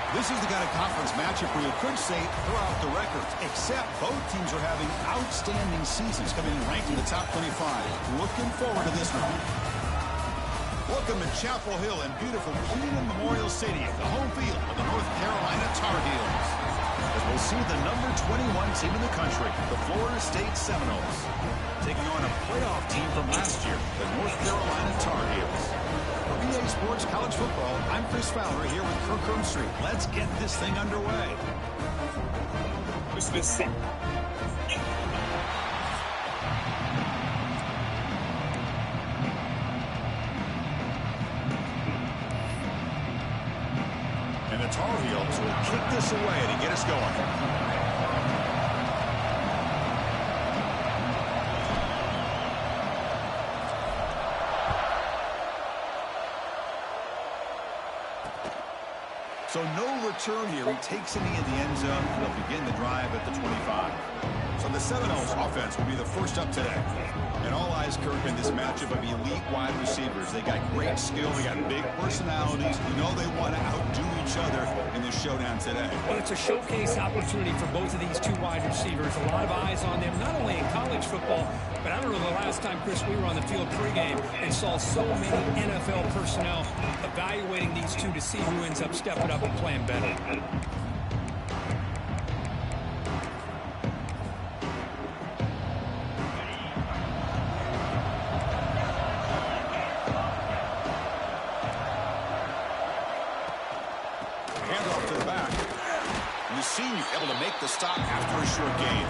This is the kind of conference matchup where you could say throw out the records, except both teams are having outstanding seasons, coming in ranked in the top 25. Looking forward to this one. Welcome to Chapel Hill and beautiful Keenan Memorial Stadium, the home field of the North Carolina Tar Heels. As we'll see the number 21 team in the country, the Florida State Seminoles, taking on a playoff team from last year, the North Carolina Tar Heels. For EA Sports College Football, I'm Chris Fowler here with Kirk Herbstreit. Let's get this thing underway. And the Tar Heels will kick this away to get us going. So no return here. He takes it in the end zone. They'll begin the drive at the 25. So the Seminoles offense will be the first up today. And all eyes, Kirk, in this matchup of elite wide receivers. They got great skill. They got big personalities. You know they want to outdo each other in this showdown today. Well, it's a showcase opportunity for both of these two wide receivers. A lot of eyes on them, not only in college football, but I don't know the last time, Chris, we were on the field pregame and saw so many NFL personnel evaluating these two to see who ends up stepping up and playing better. Handoff to the back. And the senior able to make the stop after a short gain.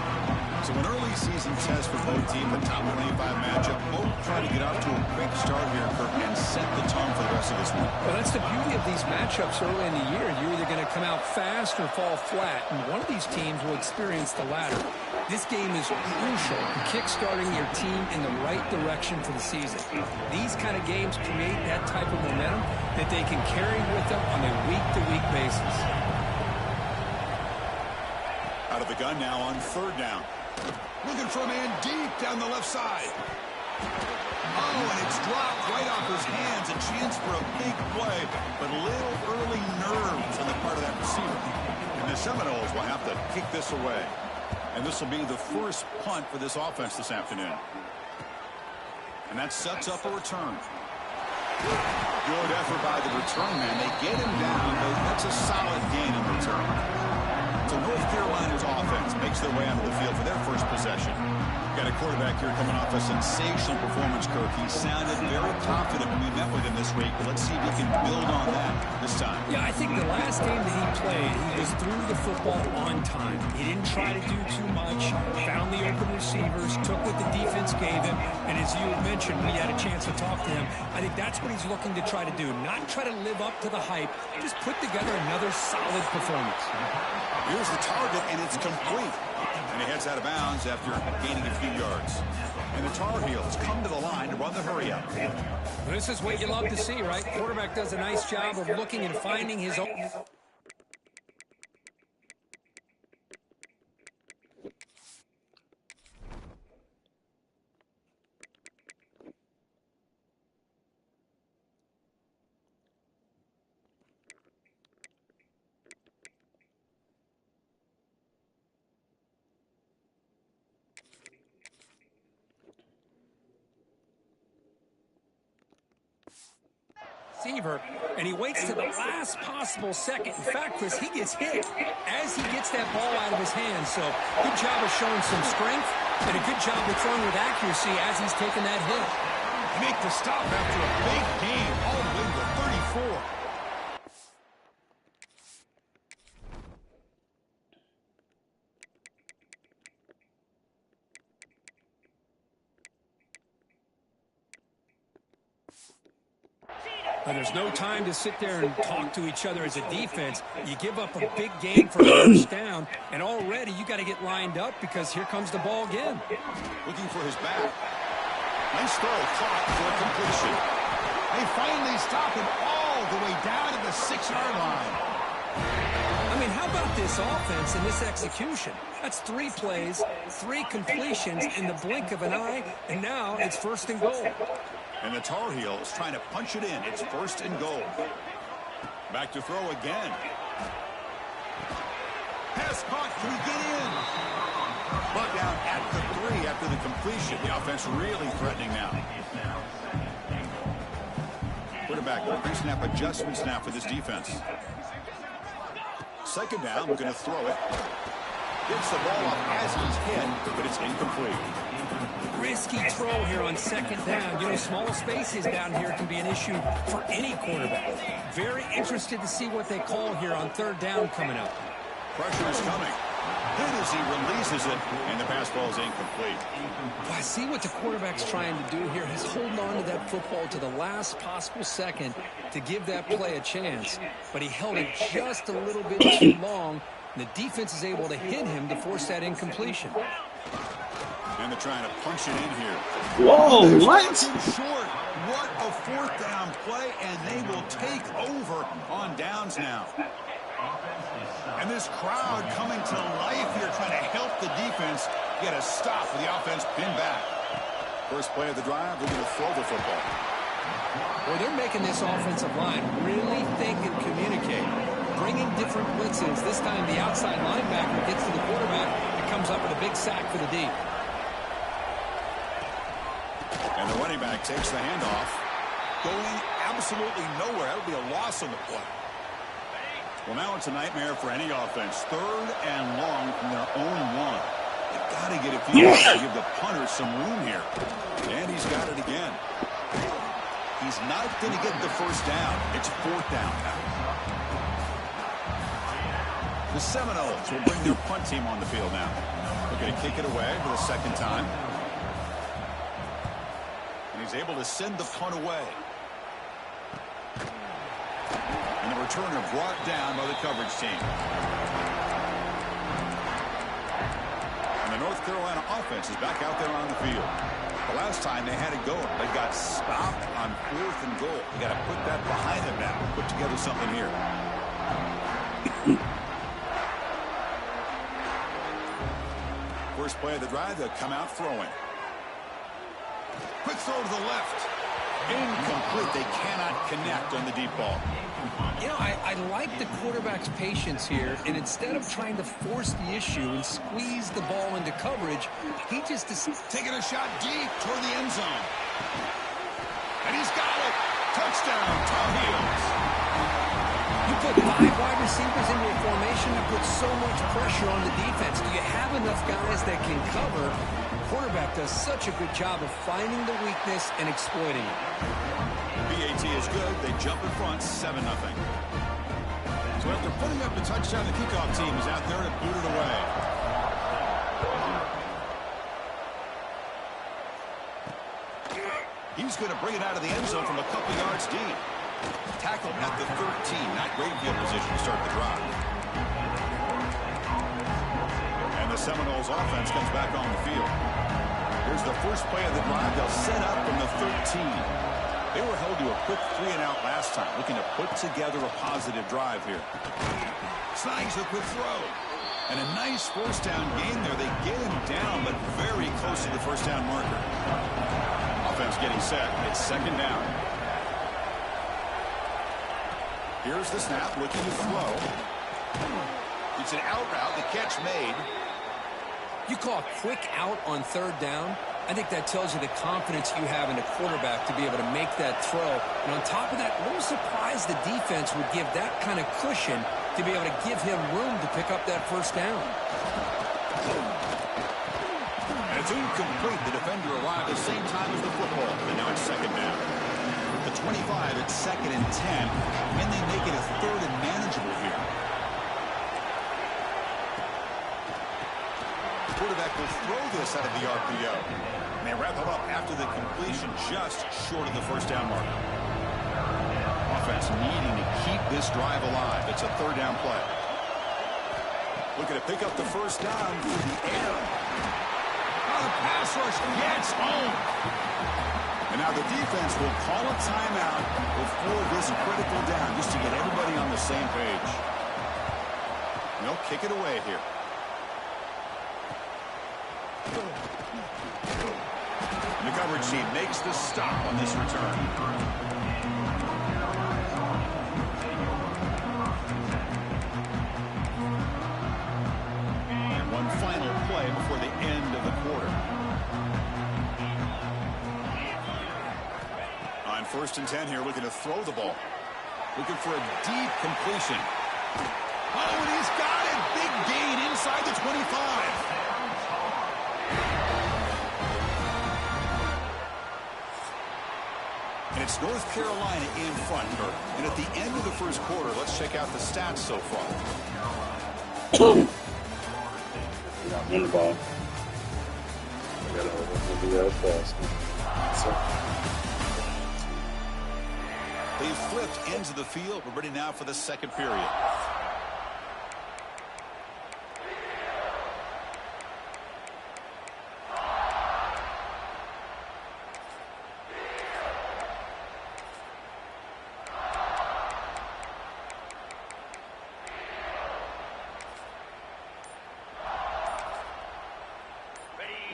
So an early season test for both teams, the top 25 matchup. Both trying to get off to a quick start here, Kirk, and set the tone for the rest of this one. Well, that's the beauty of these matchups early in the year. You're either going to come out fast or fall flat, and one of these teams will experience the latter. This game is crucial in kick-starting your team in the right direction for the season. These kind of games create that type of momentum that they can carry with them on a week-to-week basis. Out of the gun now on third down. Looking for a man deep down the left side. Oh, and it's dropped right off his hands. A chance for a big play, but little early nerves on the part of that receiver. And the Seminoles will have to kick this away. And this will be the first punt for this offense this afternoon. And that sets up a return. Good effort by the return man. They get him down, but that's a solid gain in return. So North Carolina's offense makes their way onto the field for their first possession. Got a quarterback here coming off a sensational performance, Kirk. He sounded very confident when we met with him this week. But let's see if he can build on that this time. Yeah, I think the last game that he played, he was through the football on time. He didn't try to do too much, found the open receivers, took what the defense gave him, and as you mentioned, we had a chance to talk to him. I think that's what he's looking to try to do, not try to live up to the hype, just put together another solid performance. Here's the target, and it's complete. And he heads out of bounds after gaining a few yards. And the Tar Heels come to the line to run the hurry-up. This is what you love to see, right? Quarterback does a nice job of looking and finding his own. Receiver, and he waits to the last possible second. In fact, Chris, he gets hit as he gets that ball out of his hands. So good job of showing some strength and a good job of throwing with accuracy as he's taking that hit. Make the stop after a big gain all the way to 34. There's no time to sit there and talk to each other as a defense. You give up a big game for a first down, and already you got to get lined up because here comes the ball again. Looking for his back. Nice throw, caught for a completion. They finally stop him all the way down to the 6-yard line. I mean, how about this offense and this execution? That's 3 plays, 3 completions in the blink of an eye, and now it's first and goal. And the Tar Heels trying to punch it in. It's first and goal. Back to throw again. Pass caught. Can he get in? Brought down at the 3 after the completion. The offense really threatening now. Quarterback, pre-snap adjustments now for this defense. Second down, we're going to throw it. Gets the ball off as he's hit, but it's incomplete. Risky throw here on second down. You know, small spaces down here can be an issue for any quarterback. Very interested to see what they call here on third down coming up. Pressure is coming. Hit as he releases it, and the pass ball is incomplete. Well, I see what the quarterback's trying to do here. He's holding on to that football to the last possible second to give that play a chance, but he held it just a little bit too long, and the defense is able to hit him to force that incompletion. And they're trying to punch it in here. Whoa, what? Short. What a fourth down play, and they will take over on downs now. And this crowd coming to life here, trying to help the defense get a stop with the offense pinned back. First play of the drive, they're going to throw the football. Well, they're making this offensive line really think and communicate, bringing different blitzes. This time the outside linebacker gets to the quarterback and comes up with a big sack for the D. And the running back takes the handoff, going absolutely nowhere. That'll be a loss on the play. Well, now it's a nightmare for any offense. Third and long from their own 1. They've got to get a few to give the punter some room here. And he's got it again. He's not going to get the first down. It's fourth down now. The Seminoles will bring their punt team on the field now. They're going to kick it away for the second time. And he's able to send the punt away. And the returner brought down by the coverage team. And the North Carolina offense is back out there on the field. The last time they had it going, they got stopped on 4th and goal. They got to put that behind them now. Put together something here. First play of the drive, they'll come out throwing. Quick throw to the left. Incomplete. They cannot connect on the deep ball. You know, I like the quarterback's patience here, and instead of trying to force the issue and squeeze the ball into coverage, he just taking a shot deep toward the end zone. And he's got it. Touchdown, Tar Heels. You put 5 wide receivers into a formation that puts so much pressure on the defense. Do you have enough guys that can cover? The quarterback does such a good job of finding the weakness and exploiting it. BAT is good. They jump in front, 7-0. So after putting up the touchdown, the kickoff team is out there to boot it away. He's going to bring it out of the end zone from a couple yards deep. Tackled at the 13. Not great field position to start the drive. And the Seminoles offense comes back on the field. Here's the first play of the drive. They'll set up from the 13. They were held to a quick 3-and-out last time, looking to put together a positive drive here. Snags a quick throw. And a nice first down gain there. They get him down, but very close to the first down marker. Offense getting set. It's second down. Here's the snap, looking to throw. It's an out route. The catch made. You call a quick out on third down? I think that tells you the confidence you have in a quarterback to be able to make that throw. And on top of that, a little surprised the defense would give that kind of cushion to be able to give him room to pick up that first down. And it's incomplete. The defender arrived at the same time as the football. And now it's second down. The 25 at 2nd and 10. And they make it a third and manageable here. Quarterback will throw this out of the RPO. And they wrap it up after the completion, just short of the first down mark. Offense needing to keep this drive alive. It's a third down play. Looking to pick up the first down through the air. Oh, the pass rush gets home. And now the defense will call a timeout before this critical down, just to get everybody on the same page. And they'll kick it away here. The coverage team makes the stop on this return. First and 10 here, looking to throw the ball. Looking for a deep completion. Oh, and he's got it. Big gain inside the 25. And it's North Carolina in front, Kirk. And at the end of the first quarter, let's check out the stats so far. In the ball. I gotta do that fast. They've flipped into the field. We're ready now for the second period.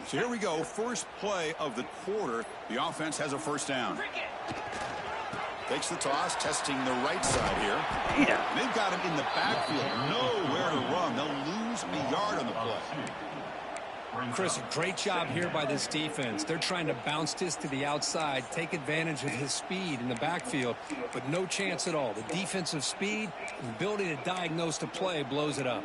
So here we go, first play of the quarter. The offense has a first down. Takes the toss, testing the right side here. Yeah. They've got him in the backfield. Nowhere to run. They'll lose a yard on the play. Chris, a great job here by this defense. They're trying to bounce this to the outside, take advantage of his speed in the backfield, but no chance at all. The defensive speed and ability to diagnose the play blows it up.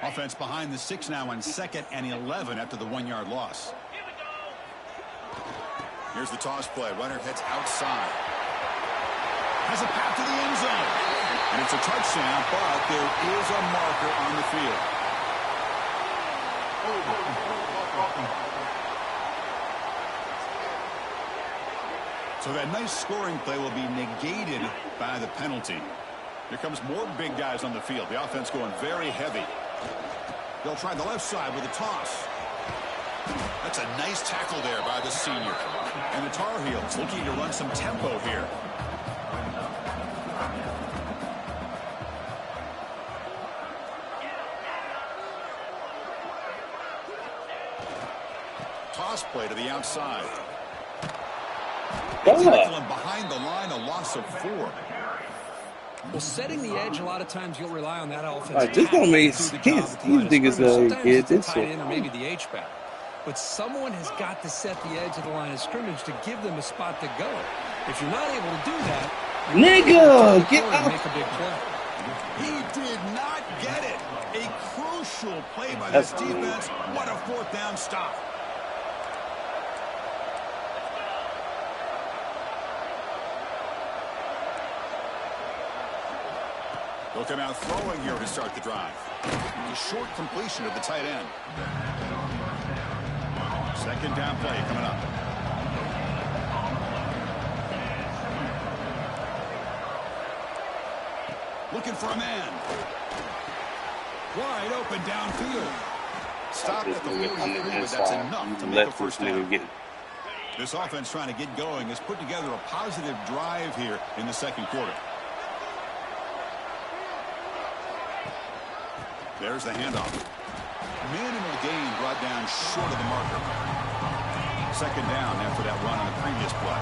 Offense behind the 6 now on 2nd and 11 after the 1-yard loss. Here's the toss play. Runner heads outside. Has a path to the end zone. And it's a touchdown, but there is a marker on the field. So that nice scoring play will be negated by the penalty. Here comes more big guys on the field. The offense going very heavy. They'll try the left side with a toss. That's a nice tackle there by the senior. And the Tar Heels looking to run some tempo here. Toss play to the outside. They tackle him behind the line, a loss of 4. Well, setting the edge, a lot of times you'll rely on that offense. This don't make sense. These niggas get this tight end or maybe the H-back. But someone has got to set the edge of the line of scrimmage to give them a spot to go. If you're not able to do that, nigga, get out. Make a big play. He did not get it. A crucial play by this defense. What a 4th down stop. They'll come out throwing here to start the drive. A short completion of the tight end. 2nd down play coming up. Looking for a man. Wide open downfield. Stop at the 43, but that's enough to make a first down. This offense trying to get going has put together a positive drive here in the second quarter. There's the handoff. Minimal gain brought down short of the marker. 2nd down after that run on the previous play.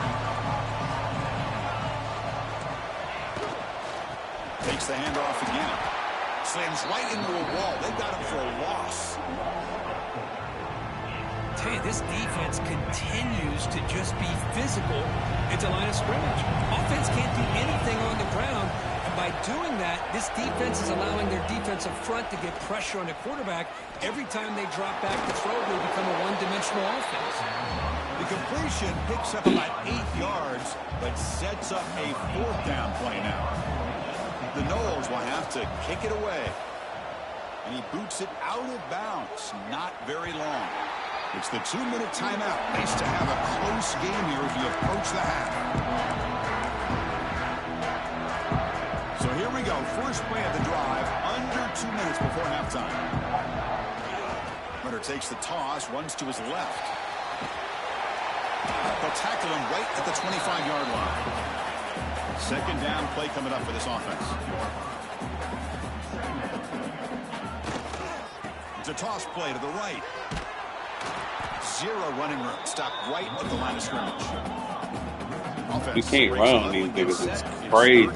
Takes the handoff again. Slams right into a wall. They got him for a loss. Tell you, this defense continues to just be physical at the line of scrimmage. Offense can't do anything on the ground. By doing that, this defense is allowing their defensive front to get pressure on the quarterback. Every time they drop back to throw, they become a one-dimensional offense. The completion picks up about 8 yards, but sets up a 4th down play now. The Noles will have to kick it away. And he boots it out of bounds. Not very long. It's the 2-minute timeout. Nice to have a close game here as we approach the half. So here we go. First play of the drive. Under 2 minutes before halftime. Runner takes the toss. Runs to his left. They'll tackle him right at the 25-yard line. 2nd down play coming up for this offense. It's a toss play to the right. 0 running room. Stop right at the line of scrimmage. Offense You can't run on these niggas. It's crazy.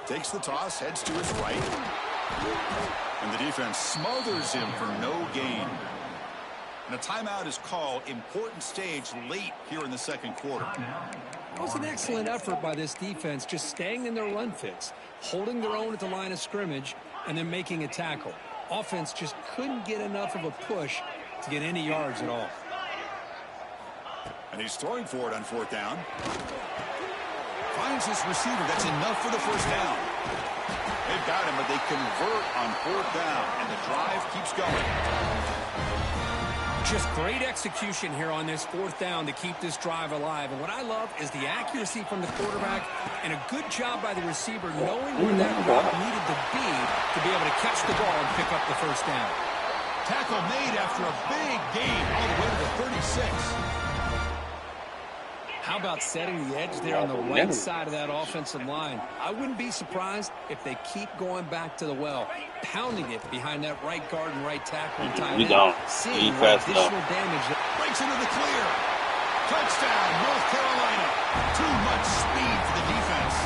Takes the toss, heads to his right. And the defense smothers him for no gain. And a timeout is called. Important stage late here in the second quarter. It was an excellent effort by this defense, just staying in their run fits, holding their own at the line of scrimmage, and then making a tackle. Offense just couldn't get enough of a push to get any yards at all. And he's throwing for it on fourth down. Finds his receiver. That's enough for the first down. They've got him, but they convert on fourth down, and the drive keeps going. Just great execution here on this fourth down to keep this drive alive. And what I love is the accuracy from the quarterback and a good job by the receiver knowing where that route needed to be able to catch the ball and pick up the first down. Tackle made after a big gain all the way to the 36. How about setting the edge there on the right side of that offensive line? I wouldn't be surprised if they keep going back to the well, pounding it behind that right guard and right tackle and tight end. Seeing additional damage. Breaks into the clear. Touchdown, North Carolina. Too much speed for the defense.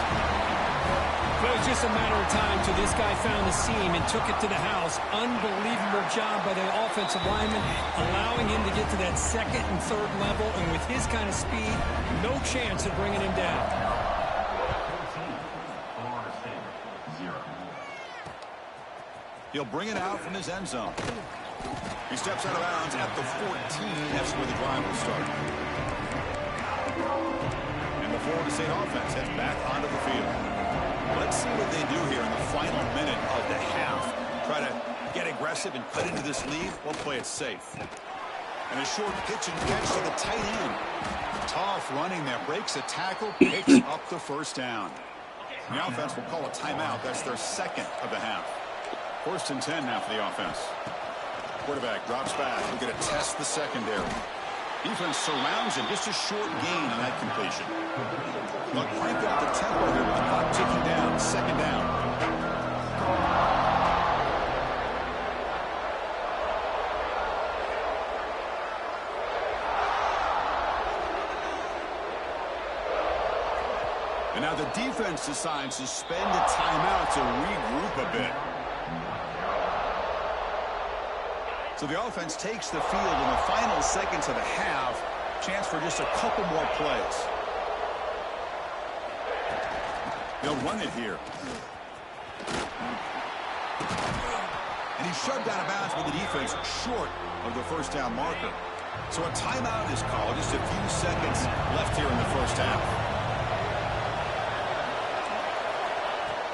But it was just a matter of time till this guy found the seam and took it to the house. Unbelievable job by the offensive lineman, allowing him to get to that second and third level. And with his kind of speed, no chance of bringing him down. He'll bring it out from his end zone. He steps out of bounds at the 14. That's where the drive will start. And the Florida State offense heads back onto the field. Let's see what they do here in the final minute of the half. Try to get aggressive and cut into this lead. We'll play it safe. And a short pitch and catch to the tight end. Tough running there. Breaks a tackle. Picks up the first down. The offense will call a timeout. That's their second of the half. First and 10 now for the offense. Quarterback drops back. We're going to test the secondary. Defense surrounds him. Just a short gain on that completion. Look, crank up the tempo here with the clock ticking down. Second down. And now the defense decides to spend a timeout to regroup a bit. So the offense takes the field in the final seconds of the half. Chance for just a couple more plays. They'll run it here. And he's shoved out of bounds with the defense short of the first down marker. So a timeout is called. Just a few seconds left here in the first half.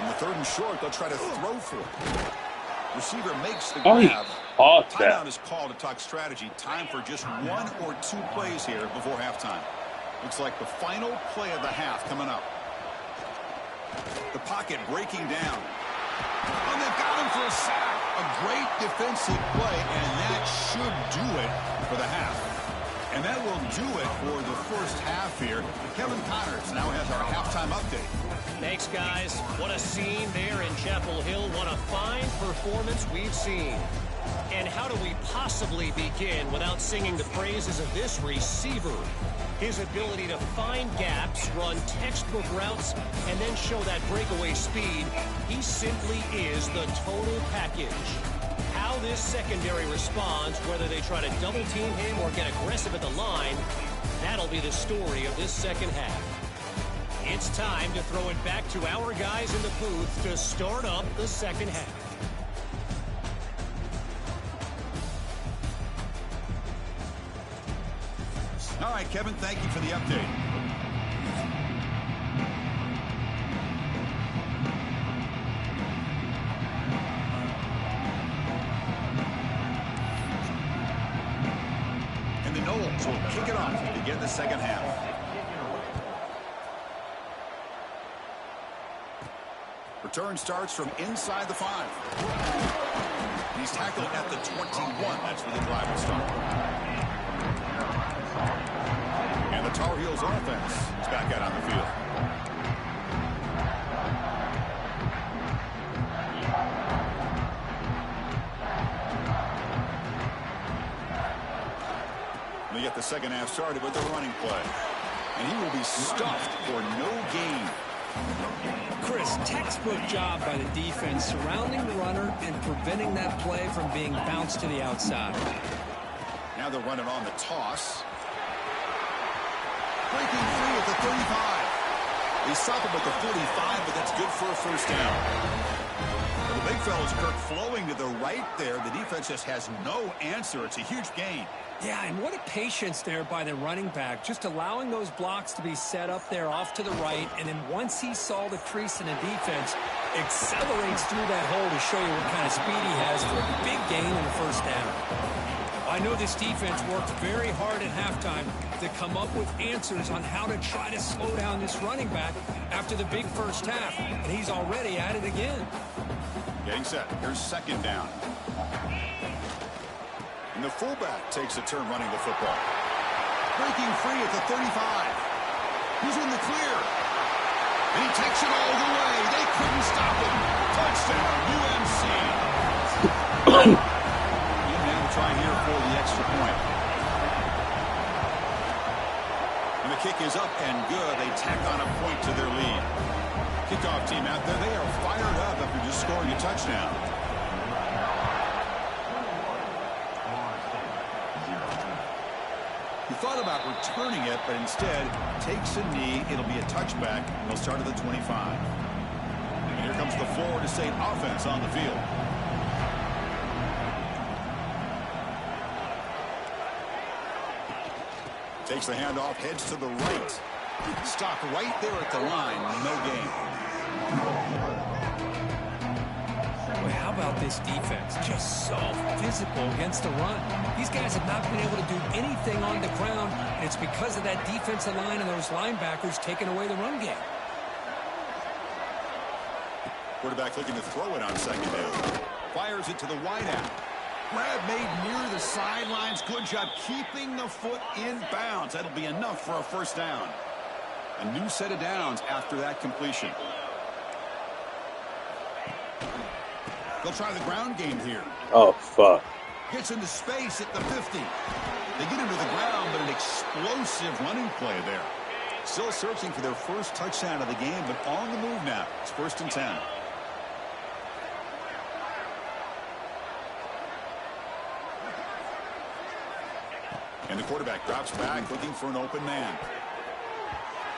In the third and short, they'll try to throw for it. Receiver makes the grab. Timeout is called to talk strategy. Time for just one or two plays here before halftime. Looks like the final play of the half coming up. The pocket breaking down. And they've got him for a sack. A great defensive play, and that should do it for the half. And that will do it for the first half here. Kevin Connors now has our halftime update. Thanks, guys. What a scene there in Chapel Hill. What a fine performance we've seen. And how do we possibly begin without singing the praises of this receiver? His ability to find gaps, run textbook routes, and then show that breakaway speed. He simply is the total package. How this secondary responds, whether they try to double team him or get aggressive at the line, that'll be the story of this second half. It's time to throw it back to our guys in the booth to start up the second half. All right, Kevin, thank you for the update. And the Noles will kick it off to begin the second half. Return starts from inside the 5. He's tackled at the 21. That's where the drive will start. And the Tar Heels offense is back out on the field. They get the second half started with the running play. And he will be stuffed for no gain. Chris, textbook job by the defense surrounding the runner and preventing that play from being bounced to the outside. Now they're running on the toss. Breaking free at the 35. They stop him at the 45, but that's good for a first down. Well, the big fella's Kirk flowing to the right there. The defense just has no answer. It's a huge gain. Yeah, and what a patience there by the running back, just allowing those blocks to be set up there off to the right, and then once he saw the crease in the defense, accelerates through that hole to show you what kind of speed he has for a big gain in the first down. I know this defense worked very hard at halftime to come up with answers on how to try to slow down this running back after the big first half, and he's already at it again. Getting set. Here's second down. And the fullback takes a turn running the football. Breaking free at the 35. He's in the clear. And he takes it all the way. They couldn't stop him. Touchdown, UNC. And now try here for the extra point. And the kick is up and good. They tack on a point to their lead. Kickoff team out there. They are fired up after just scoring a touchdown. He thought about returning it, but instead takes a knee. It'll be a touchback. They'll start at the 25. And here comes the Florida State offense on the field. Takes the handoff, heads to the right. Stopped right there at the line. No gain. Boy, how about this defense? Just so physical against the run. These guys have not been able to do anything on the ground, and it's because of that defensive line and those linebackers taking away the run game. Quarterback looking to throw it on second down. Fires it to the wideout. Grab made near the sidelines. Good job keeping the foot in bounds. That'll be enough for a first down. A new set of downs after that completion. They'll try the ground game here. Oh, fuck. Gets into space at the 50. They get into the ground, but an explosive running play there. Still searching for their first touchdown of the game, but on the move now. It's 1st and 10. And the quarterback drops back, looking for an open man.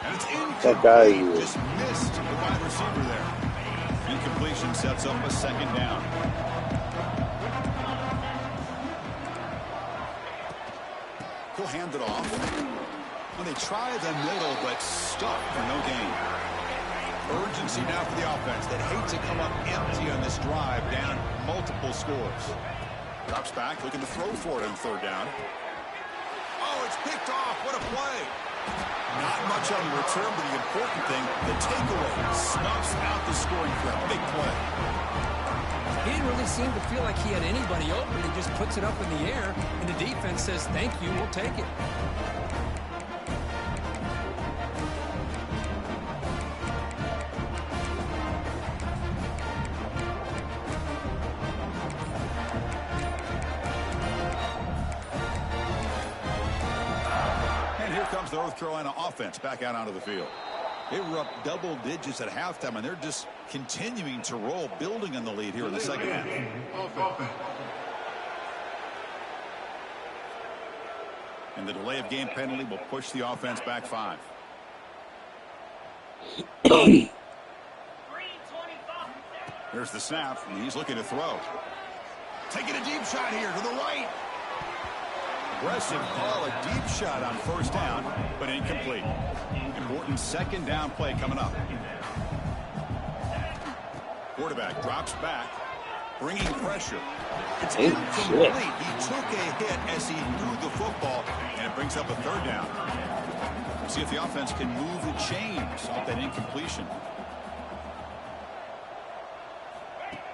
And it's incomplete. Just missed the wide receiver there. Incompletion sets up a second down. He'll hand it off. Well, they try the middle, but stuck for no gain. Urgency now for the offense. They'd hate to come up empty on this drive, down multiple scores. Drops back, looking to throw for it on 3rd down. Oh, it's picked off. What a play. Not much on the return, but the important thing, the takeaway, snuffs out the scoring threat. Big play. He didn't really seem to feel like he had anybody open. He just puts it up in the air, and the defense says, thank you, we'll take it. The North Carolina offense back out onto the field. They were up double digits at halftime, and they're just continuing to roll, building on the lead here in the second half. And the delay of game penalty will push the offense back 5. There's the snap, and he's looking to throw. Taking a deep shot here to the right. Aggressive call, a deep shot on 1st down, but incomplete. Important second down play coming up. Quarterback drops back, bringing pressure. It's incomplete. He took a hit as he threw the football, and it brings up a 3rd down. See if the offense can move the chains off that incompletion.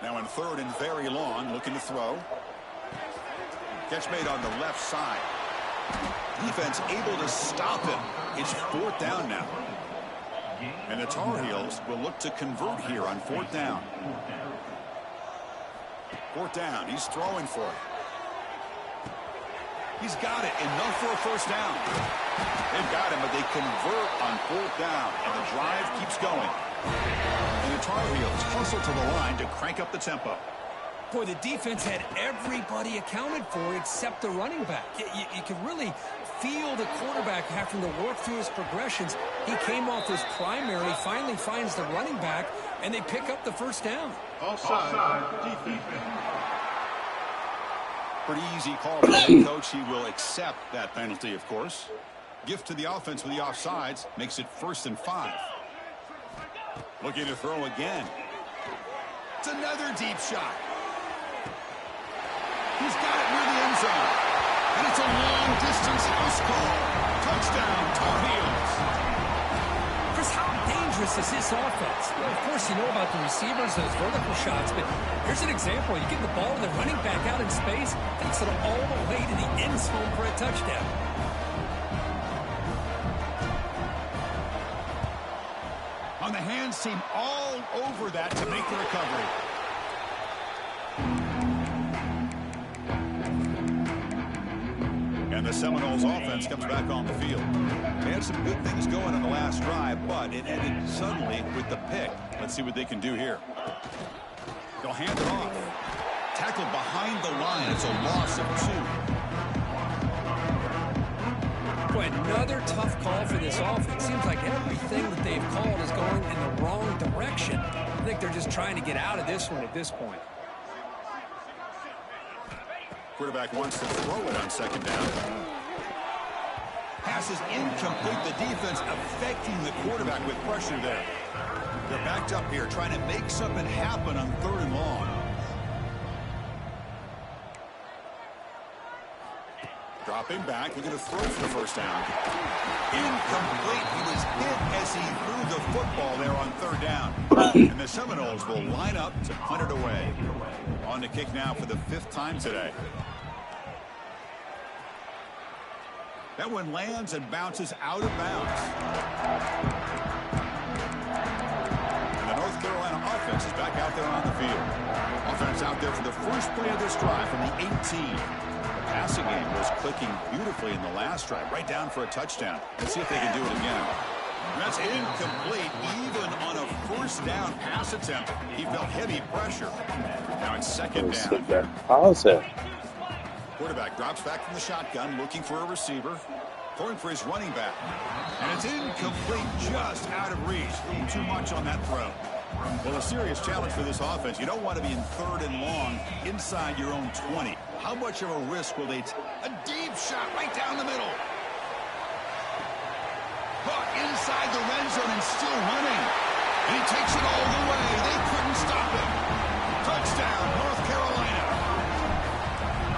Now on 3rd and very long, looking to throw. Catch made on the left side. Defense able to stop him. It's 4th down now. And the Tar Heels will look to convert here on 4th down. 4th down. He's throwing for it. He's got it. Enough for a first down. They've got him, but they convert on 4th down. And the drive keeps going. And the Tar Heels hustle to the line to crank up the tempo. Boy, the defense had everybody accounted for except the running back. You can really feel the quarterback having to work through his progressions. He came off his primary, finally finds the running back, and they pick up the first down. Offside, defense. Pretty easy call for the head coach. He will accept that penalty, of course. Gift to the offense with the offsides makes it 1st and 5. Looking to throw again. It's another deep shot. He's got it near the end zone. And it's a long-distance house call. Touchdown, Tar Heels. Chris, how dangerous is this offense? Well, of course, you know about the receivers, those vertical shots, but here's an example. You give the ball to the running back out in space, takes it all the way to the end zone for a touchdown. On the hands team all over that to make the recovery. And the Seminoles offense comes back on the field. They had some good things going on the last drive, but it ended suddenly with the pick. Let's see what they can do here. They'll hand it off. Tackled behind the line. It's a loss of 2. Boy, another tough call for this offense. Seems like everything that they've called is going in the wrong direction. I think they're just trying to get out of this one at this point. Quarterback wants to throw it on 2nd down. Pass is incomplete. The defense affecting the quarterback with pressure there. They're backed up here trying to make something happen on 3rd and long. Dropping back. We're going to throw for the 1st down. Incomplete. He was hit as he threw the football there on 3rd down. And the Seminoles will line up to punt it away. On to kick now for the 5th time today. That one lands and bounces out of bounds. And the North Carolina offense is back out there on the field. Offense out there for the first play of this drive from the 18. The passing game was clicking beautifully in the last drive, right down for a touchdown. Let's see if they can do it again. That's incomplete. Even on a 1st down pass attempt, he felt heavy pressure. Now it's 2nd down. Quarterback drops back from the shotgun, looking for a receiver, throwing for his running back. And it's incomplete, just out of reach. Too much on that throw. Well, a serious challenge for this offense. You don't want to be in 3rd and long inside your own 20. How much of a risk will they take? A deep shot right down the middle. Caught inside the red zone and still running. And he takes it all the way. They couldn't stop him. Touchdown, North Carolina.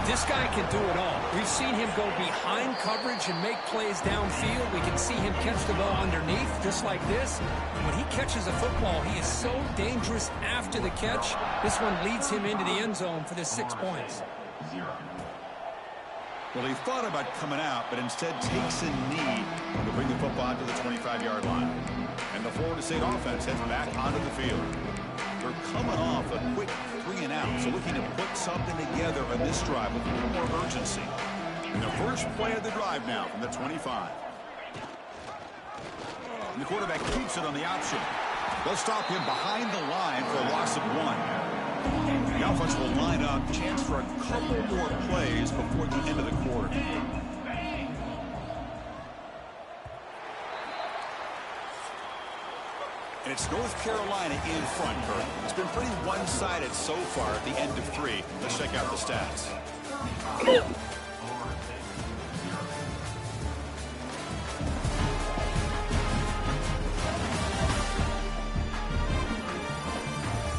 This guy can do it all. We've seen him go behind coverage and make plays downfield. We can see him catch the ball underneath, just like this. And when he catches a football, he is so dangerous after the catch. This one leads him into the end zone for the 6 points. Well, he thought about coming out, but instead takes a knee to bring the football to the 25-yard line. And the Florida State offense heads back onto the field. They're coming off a quick 3 and out, so looking to put something together on this drive with a little more urgency. And the first play of the drive now from the 25. And the quarterback keeps it on the option. They'll stop him behind the line for a loss of 1. The offense will line up, chance for a couple more plays before the end of the quarter. And it's North Carolina in front, Kurt. It's been pretty one-sided so far at the end of 3. Let's check out the stats.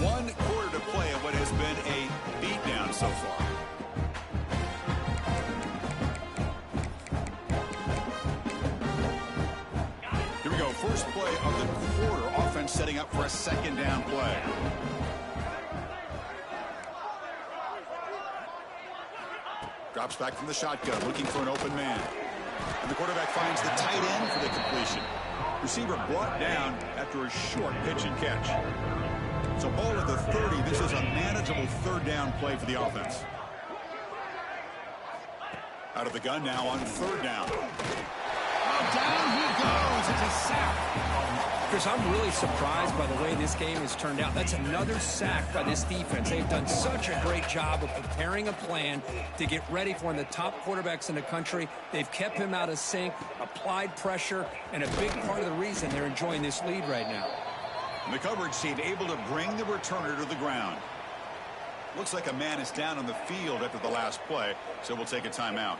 One quarter to play of what has been a beatdown so far. Here we go. First play of the quarter. Offense setting up for a 2nd down play. Drops back from the shotgun, looking for an open man. And the quarterback finds the tight end for the completion. Receiver brought down after a short pitch and catch. So ball at the 30. This is a manageable 3rd down play for the offense. Out of the gun now on 3rd down. Oh, down he goes. It's a sack. Chris, I'm really surprised by the way this game has turned out. That's another sack by this defense. They've done such a great job of preparing a plan to get ready for one of the top quarterbacks in the country. They've kept him out of sync, applied pressure, and a big part of the reason they're enjoying this lead right now. The coverage team able to bring the returner to the ground. Looks like a man is down on the field after the last play, so we'll take a timeout.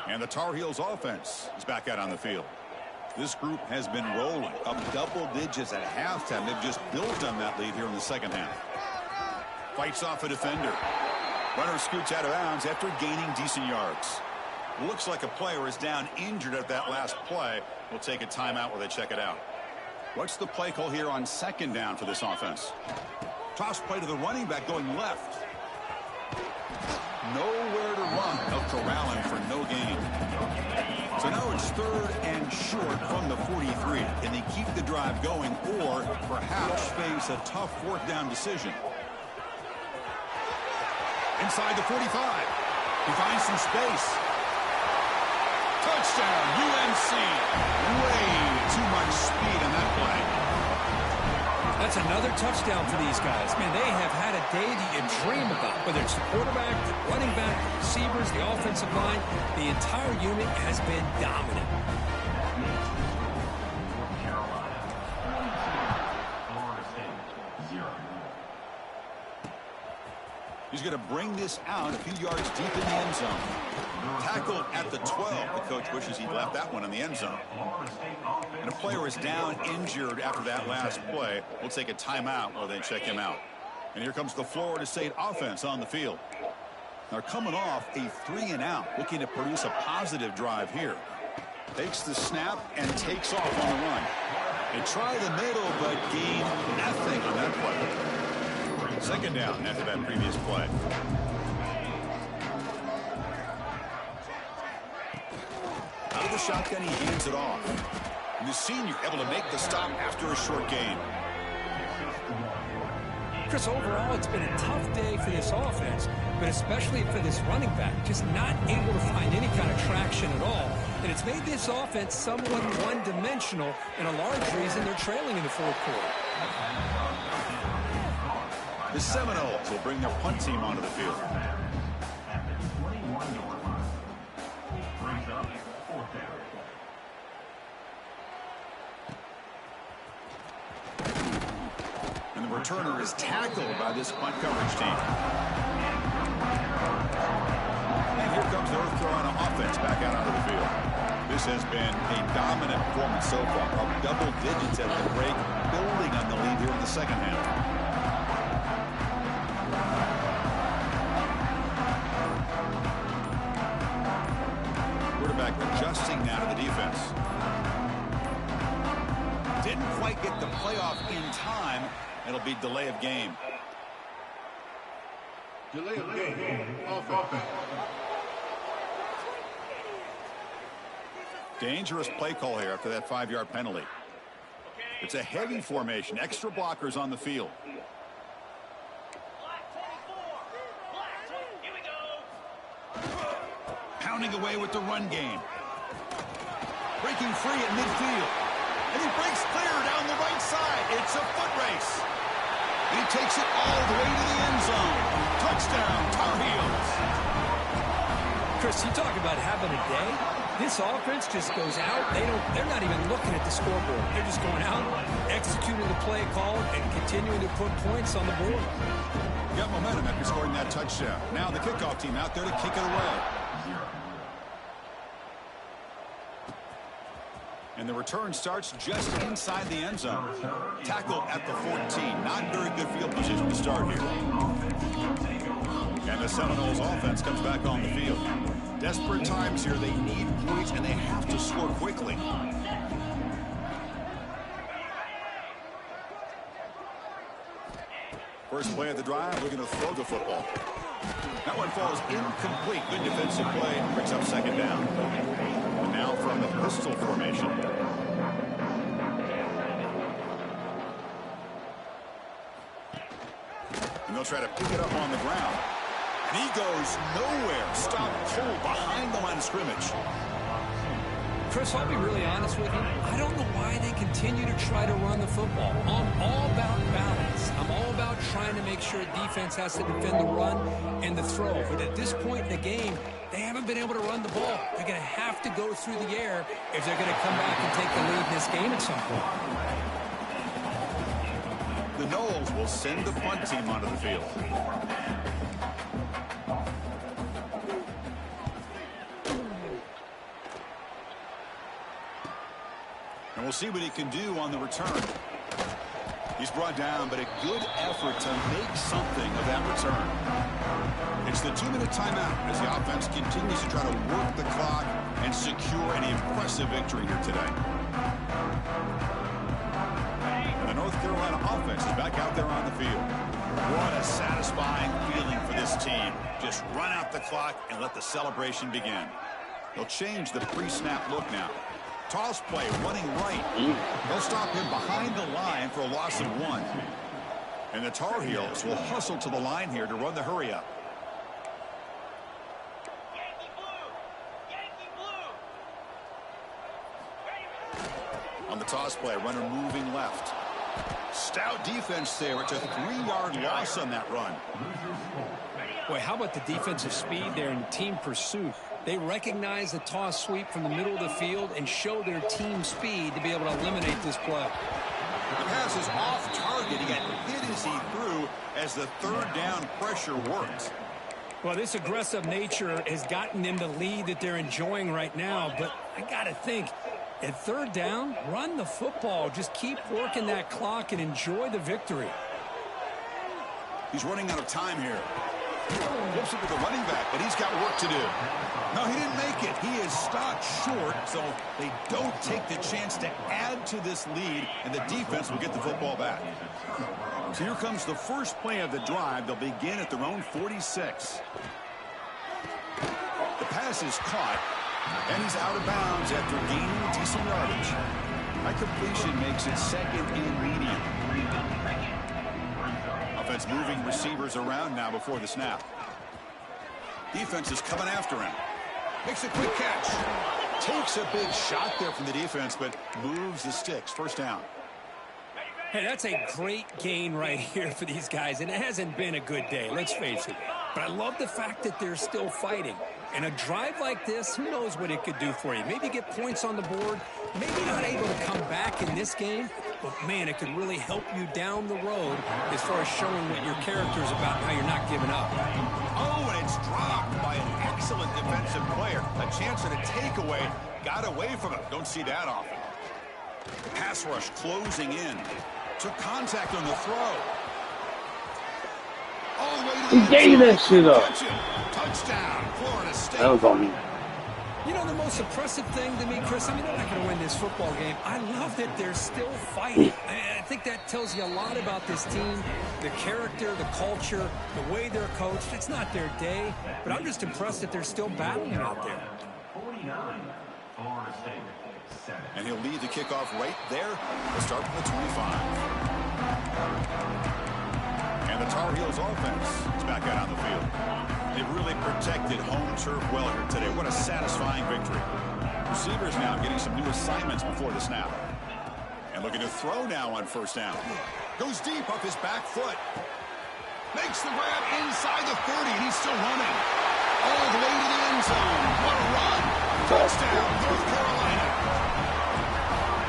And the Tar Heels offense is back out on the field. This group has been rolling up double digits at halftime. They've just built on that lead here in the second half. Fights off a defender. Runner scoots out of bounds after gaining decent yards. Looks like a player is down injured at that last play. We'll take a timeout while they check it out. What's the play call here on second down for this offense? Toss play to the running back going left. Nowhere to run. They'll corral him for no gain. So now it's third and short from the 43. Can they keep the drive going or perhaps face a tough fourth down decision? Inside the 45. He finds some space. Touchdown, UNC. Way too much speed on that play. That's another touchdown for these guys. Man, they have had a day that you dream about. Whether it's the quarterback, the running back, the receivers, the offensive line, the entire unit has been dominant. He's going to bring this out a few yards deep in the end zone. Tackled at the 12. The coach wishes he left that one in the end zone. And a player is down injured after that last play. We'll take a timeout while they check him out. And here comes the Florida State offense on the field. They're coming off a 3-and-out, looking to produce a positive drive here. Takes the snap and takes off on the run. They try the middle, but gain nothing on that play. Second down after that previous play. Out of the shotgun, he hands it off. And the senior able to make the stop after a short gain. Chris, overall, it's been a tough day for this offense, but especially for this running back. Just not able to find any kind of traction at all. And it's made this offense somewhat one-dimensional, and a large reason they're trailing in the fourth quarter. The Seminoles will bring their punt team onto the field. And the returner is tackled by this punt coverage team. And here comes the North Carolina offense back out onto the field. This has been a dominant performance so far. Up double digits at the break, building on the lead here in the second half. Quarterback adjusting now to the defense. Didn't quite get the playoff in time. It'll be delay of game. Delay of game. Offense. Dangerous play call here after that 5-yard penalty. It's a heavy formation. Extra blockers on the field. Pounding away with the run game. Breaking free at midfield. And he breaks clear down the right side. It's a foot race. He takes it all the way to the end zone. Touchdown, Tar Heels. Chris, you talk about having a day. This offense just goes out. They're not even looking at the scoreboard. They're just going out, executing the play call, and continuing to put points on the board. Got momentum after scoring that touchdown. Now the kickoff team out there to kick it away. And the return starts just inside the end zone. Tackled at the 14. Not very good field position to start here. And the Seminoles offense comes back on the field. Desperate times here. They need points, and they have to score quickly. First play of the drive, looking to throw the football. That one falls incomplete. Good defensive play. Picks up second down. And now from the pistol formation. And they'll try to pick it up on the ground. And he goes nowhere. Stopped cold behind the line of scrimmage. Chris, I'll be really honest with you. I don't know why they continue to try to run the football. I'm all about balance. I'm all about trying to make sure defense has to defend the run and the throw. But at this point in the game, they haven't been able to run the ball. They're going to have to go through the air if they're going to come back and take the lead in this game at some point. The Noles will send the punt team onto the field. And we'll see what he can do on the return. He's brought down, but a good effort to make something of that return. It's the 2-minute timeout as the offense continues to try to work the clock and secure an impressive victory here today. And the North Carolina offense is back out there on the field. What a satisfying feeling for this team. Just run out the clock and let the celebration begin. They'll change the pre-snap look now. Toss play, running right. They'll stop him behind the line for a loss of 1. And the Tar Heels will hustle to the line here to run the hurry up. On the toss play, runner moving left. Stout defense there. It's a 3-yard loss on that run. Boy, how about the defensive speed there in team pursuit? They recognize the toss sweep from the middle of the field and show their team speed to be able to eliminate this play. The pass is off target. He got hit as he threw as the third down pressure worked. Well, this aggressive nature has gotten them the lead that they're enjoying right now. But I got to think, at third down, run the football. Just keep working that clock and enjoy the victory. He's running out of time here. Flips it to the running back, but he's got work to do. No, he didn't make it. He is stopped short, so they don't take the chance to add to this lead, and the defense will get the football back. So here comes the first play of the drive. They'll begin at their own 46. The pass is caught, and he's out of bounds after gaining decent yardage. That completion makes it second and medium. Offense moving receivers around now before the snap. Defense is coming after him. Makes a quick catch. Takes a big shot there from the defense, but moves the sticks. First down. Hey, that's a great gain right here for these guys, and it hasn't been a good day, let's face it. But I love the fact that they're still fighting. And a drive like this, who knows what it could do for you. Maybe get points on the board, maybe not able to come back in this game, but, man, it could really help you down the road as far as showing what your character is about and how you're not giving up. Oh, and it's dropped by an excellent defensive player. A chance at a takeaway. Got away from it. Don't see that often. Pass rush closing in. Took contact on the throw. All the way to the He gave that shit up. Touchdown, Florida State. That was on me. You know, the most impressive thing to me, Chris, I mean, they're not going to win this football game. I love that they're still fighting. I think that tells you a lot about this team, the character, the culture, the way they're coached. It's not their day, but I'm just impressed that they're still battling out there. And he'll lead the kickoff right there. We'll start from the 25. And the Tar Heels offense is back out on the field. They've really protected home turf well here today. What a satisfying victory. Receivers now getting some new assignments before the snap. And looking to throw now on first down. Goes deep off his back foot. Makes the grab inside the 30, and he's still running. All the way to the end zone. What a run. Touchdown, North Carolina.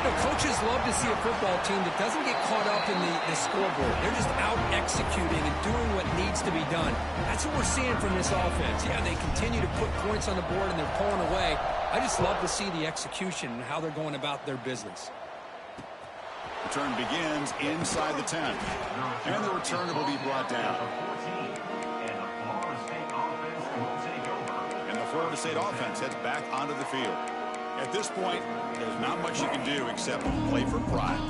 The coaches love to see a football team that doesn't get caught up in the scoreboard. They're just out executing and doing what needs to be done. That's what we're seeing from this offense. Yeah, they continue to put points on the board and they're pulling away. I just love to see the execution and how they're going about their business. Return begins inside the 10. And the returner will be brought down. And the Florida State offense heads back onto the field. At this point, there's not much you can do except play for pride.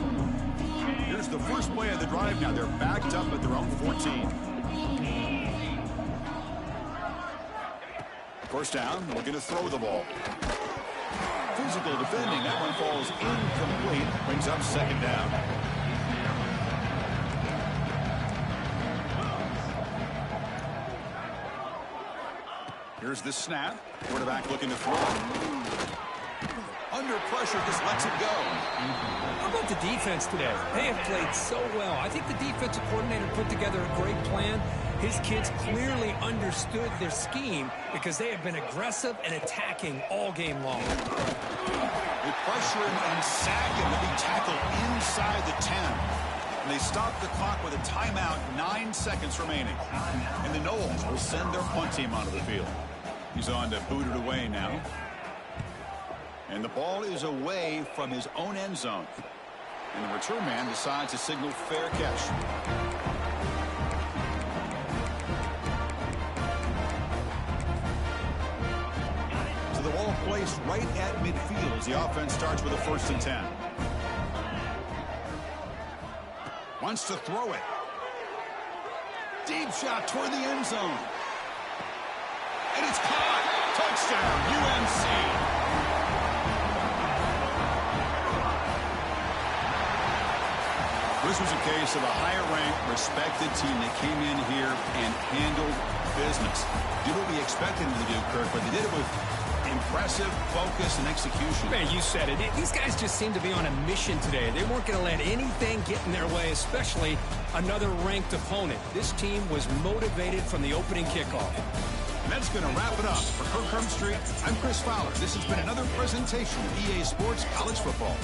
Here's the first play of the drive now. They're backed up at their own 14. First down, looking to throw the ball. Physical defending. That one falls incomplete. Brings up second down. Here's the snap. Quarterback looking to throw. Under pressure, just lets it go. How about the defense today? They have played so well. I think the defensive coordinator put together a great plan. His kids clearly understood their scheme because they have been aggressive and attacking all game long. They pressure him and sack him to be tackled inside the 10. And they stop the clock with a timeout, 9 seconds remaining. And the Noles will send their punt team onto the field. He's on to boot it away now. And the ball is away from his own end zone. And the return man decides to signal fair catch. So the ball placed right at midfield as the offense starts with a 1st and 10. Wants to throw it. Deep shot toward the end zone. And it's caught. Touchdown, UNC. This was a case of a higher-ranked, respected team that came in here and handled business. Did what we expected them to do, Kirk, but they did it with impressive focus and execution. Man, you said it. These guys just seem to be on a mission today. They weren't going to let anything get in their way, especially another ranked opponent. This team was motivated from the opening kickoff. And that's going to wrap it up. For Kirk Street, I'm Chris Fowler. This has been another presentation of EA Sports College Football.